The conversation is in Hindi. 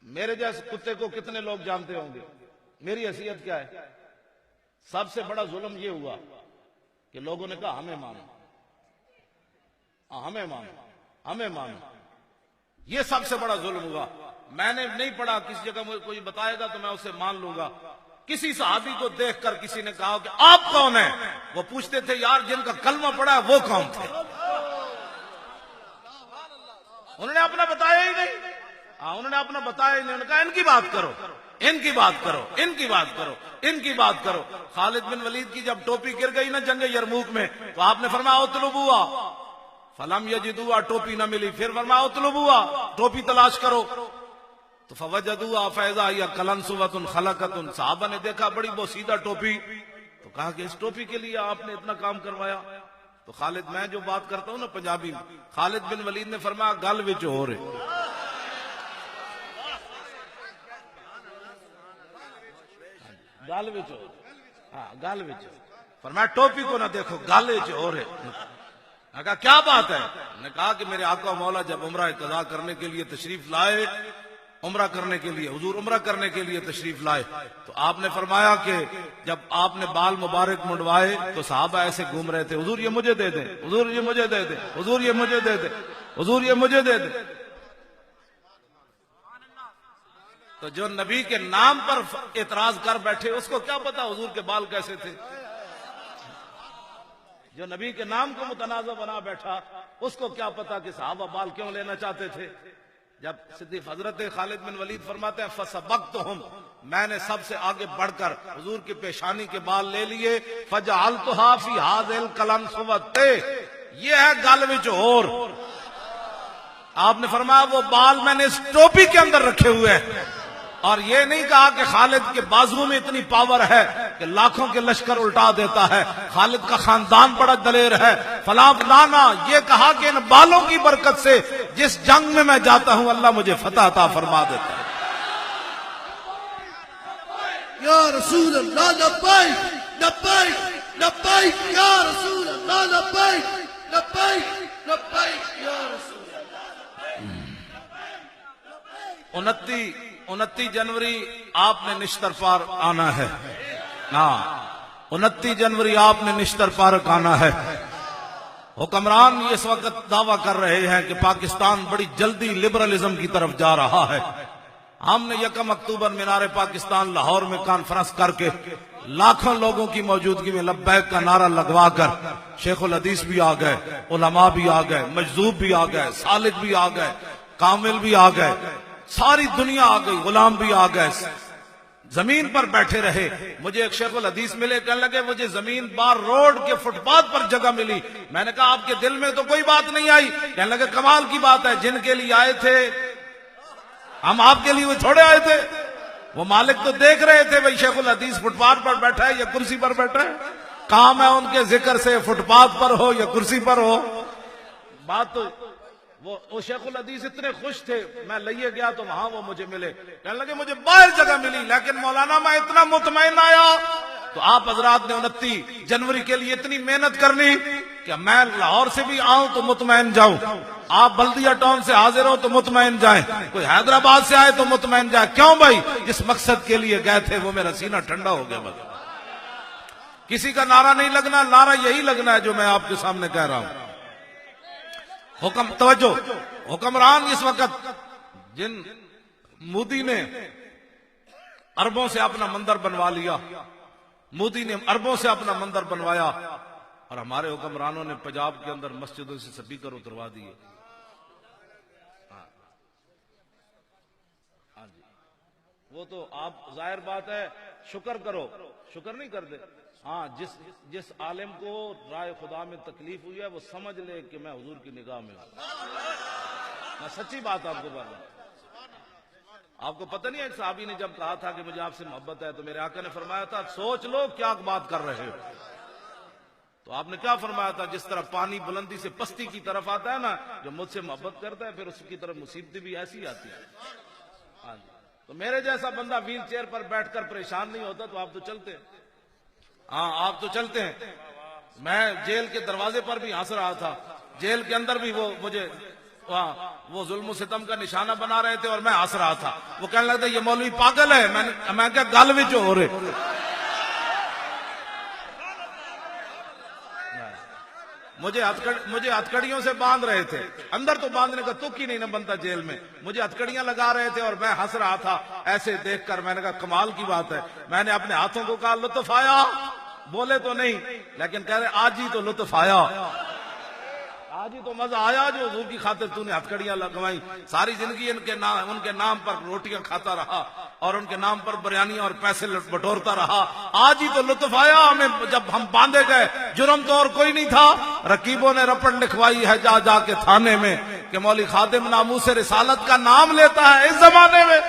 मेरे जैसे कुत्ते को कितने लोग जानते होंगे, मेरी हैसियत क्या है। सबसे बड़ा जुल्म ये हुआ कि लोगों ने कहा हमें मानो, हमें मानो, हमें मानो। ये सबसे बड़ा जुल्म हुआ। मैंने नहीं पढ़ा, किसी जगह मुझे कोई बताएगा तो मैं उसे मान लूंगा। किसी सहाबी को देखकर किसी ने कहा कि आप कौन है, वो पूछते थे यार जिनका कलमा पड़ा है वो कौन थे। उन्होंने अपना बताया ही नहीं। उन्होंने अपना बताया ही नहीं। उन्होंने कहा इनकी बात करो, इनकी बात करो, इनकी बात करो, इनकी बात करो। खालिद बिन वलीद की जब टोपी गिर गई ना जंग यरमूक में, तो आपने फरमाया उतलुबुआ फलम यजिदुआ, टोपी ना मिली। फिर फरमाया उतलुबुआ, टोपी तलाश करो। तो फवजदुआ फैजा या कलनसुवतुन खलकतुन, साहबा ने देखा बड़ी बोसीदा टोपी, तो कहा कि इस टोपी के लिए आपने इतना काम करवाया। तो खालिद, मैं जो बात करता हूं ना पंजाबी में, खालिद बिन वलीद ने फरमाया गल विच हो रहे, गल विच हो, हाँ गल विच। फरमाया टोपी को ना देखो, गल विच हो रहे। मैं कहा क्या बात है। ने कहा कि मेरे आका मौला जब उम्रा कज़ा करने के लिए तशरीफ लाए, उम्रा करने के लिए, हुजूर उम्रा करने के लिए तशरीफ लाए, तो आपने फरमाया कि जब आपने बाल मुबारक मुंडवाए तो साहबा ऐसे घूम रहे थे, हुजूर ये मुझे दे दे, हुजूर ये मुझे दे दे, हुजूर ये मुझे दे दे, हुजूर ये मुझे दे दे। तो जो नबी के नाम पर एतराज कर बैठे उसको क्या पता हुजूर के बाल कैसे थे। जो नबी के नाम को मुतनाज़ा बना बैठा उसको क्या पता कि साहबा बाल क्यों लेना चाहते थे। जब सिद्दीक हजरत खालिद बिन वलीद फरमाते हैं फसबक्तहुम, मैंने सबसे आगे बढ़कर हुजूर की पेशानी के बाल ले लिए, फजअलतुहा फी हाज़िल कलनसुवत, ये है गल विच होर। आपने फरमाया वो बाल मैंने इस टोपी के अंदर रखे हुए हैं। और ये नहीं कहा कि खालिद के बाजुओं में इतनी पावर है कि लाखों के लश्कर उल्टा देता है, खालिद का खानदान बड़ा दलेर है, फला फलाना। ये कहा कि इन बालों की बरकत से जिस जंग में मैं जाता हूं अल्लाह मुझे फतह अता फरमा देता है। या रसूल अल्लाह लब्बैक लब्बैक लब्बैक या रसूल अल्लाह लब्बैक लब्बैक लब्बैक या रसूल अल्लाह। 29 जनवरी आपने निश्तर पार आना है ना, 29 जनवरी आपने निश्तर पार आना है। हुक्मरान इस वक्त दावा कर रहे हैं कि पाकिस्तान बड़ी जल्दी लिबरलिज्म की तरफ जा रहा है। हमने 1 अक्टूबर मीनार पाकिस्तान लाहौर में कॉन्फ्रेंस करके लाखों लोगों की मौजूदगी में लब्बैक का नारा लगवाकर शेखुल हदीस भी आ गए, उलमा भी आ गए, मजदूब भी आ गए, सालिक भी आ गए, कामिल भी आ गए, सारी दुनिया आ गई, गुलाम भी आ गए, जमीन पर बैठे रहे। मुझे एक शेखुल हदीस मिले, कहने लगे मुझे जमीन बार रोड के फुटपाथ पर जगह मिली। मैंने कहा आपके दिल में तो कोई बात नहीं आई। कहने लगे कमाल की बात है, जिनके लिए आए थे हम आपके लिए वो थोड़े आए थे। वो मालिक तो देख रहे थे भाई शेखुल हदीस फुटपाथ पर बैठा है या कुर्सी पर बैठा है, काम है उनके जिक्र से फुटपाथ पर हो या कुर्सी पर हो। बात तो वो शेखुल हदीस इतने खुश थे, मैं लिए गया तो वहां वो मुझे मिले, कहने लगे मुझे बाहर जगह मिली, लेकिन मौलाना मैं इतना मुतमईन आया। तो आप हजरात ने 29 जनवरी के लिए इतनी मेहनत करनी कि मैं लाहौर से भी आऊं तो मुतमईन जाऊं, आप बल्दिया टाउन से हाजिर हो तो मुतमईन जाएं, कोई हैदराबाद से आए तो मुतमईन जाए। क्यों भाई, जिस मकसद के लिए गए थे वो मेरा सीना ठंडा हो गया। बस किसी का नारा नहीं लगना, नारा यही लगना है जो मैं आपके सामने कह रहा हूं। हुक्म तवज्जो, हुक्मरान इस वक्त जिन मोदी ने अरबों से अपना मंदिर बनवा लिया, मोदी ने अरबों से अपना मंदिर बनवाया, और हमारे हुक्मरानों ने पंजाब के अंदर मस्जिदों से स्पीकर उतरवा दिए। हाँ जी, वो तो आप जाहिर बात है शुक्र करो, शुक्र नहीं करते। हाँ, जिस आलिम को राय खुदा में तकलीफ हुई है वो समझ ले कि मैं हुजूर की निगाह में हूं। मैं सच्ची बात आपको बता रहा हूं। आपको पता नहीं है, एक साहबी ने जब कहा था कि मुझे आपसे मोहब्बत है, तो मेरे आका ने फरमाया था सोच लो क्या बात कर रहे हो। तो आपने क्या फरमाया था, जिस तरह पानी बुलंदी से पस्ती की तरफ आता है ना, जो मुझसे मोहब्बत करता है फिर उसकी तरफ मुसीबतें भी ऐसी आती है। हाँ जी, तो मेरे जैसा बंदा व्हील चेयर पर बैठकर परेशान नहीं होता तो आप तो चलते हैं। हाँ, आप तो चलते हैं। मैं जेल के दरवाजे पर भी हंस रहा था, जेल के अंदर भी वो मुझे वो जुल्म सितम का निशाना बना रहे थे और मैं हंस रहा था। वो कहने लगता ये मौलवी पागल है। मैं क्या गल विच हो रहे। मुझे हथकड़ियों से बांध रहे थे, अंदर तो बांधने का तुक ही नहीं ना बनता जेल में। मुझे हथकड़ियां लगा रहे थे और मैं हंस रहा था। ऐसे देखकर मैंने कहा कमाल की बात है। मैंने अपने हाथों को कहा लुत्फ आया, बोले तो नहीं लेकिन कह रहे आज ही तो लुत्फ आया, आज ही तो मजा आया जो हुजूर की खातिर तूने हथकड़ियां लगवाई। सारी जिंदगी उनके नाम पर रोटियां खाता रहा और उनके नाम पर बिरयानियां और पैसे बटोरता रहा। आज ही तो लुत्फ आया हमें जब हम बांधे गए। जुर्म तो और कोई नहीं था। रकीबों ने रपट लिखवाई है जा जाके थाने में कि मौलवी खादिम नामूस रिसालत का नाम लेता है इस जमाने में।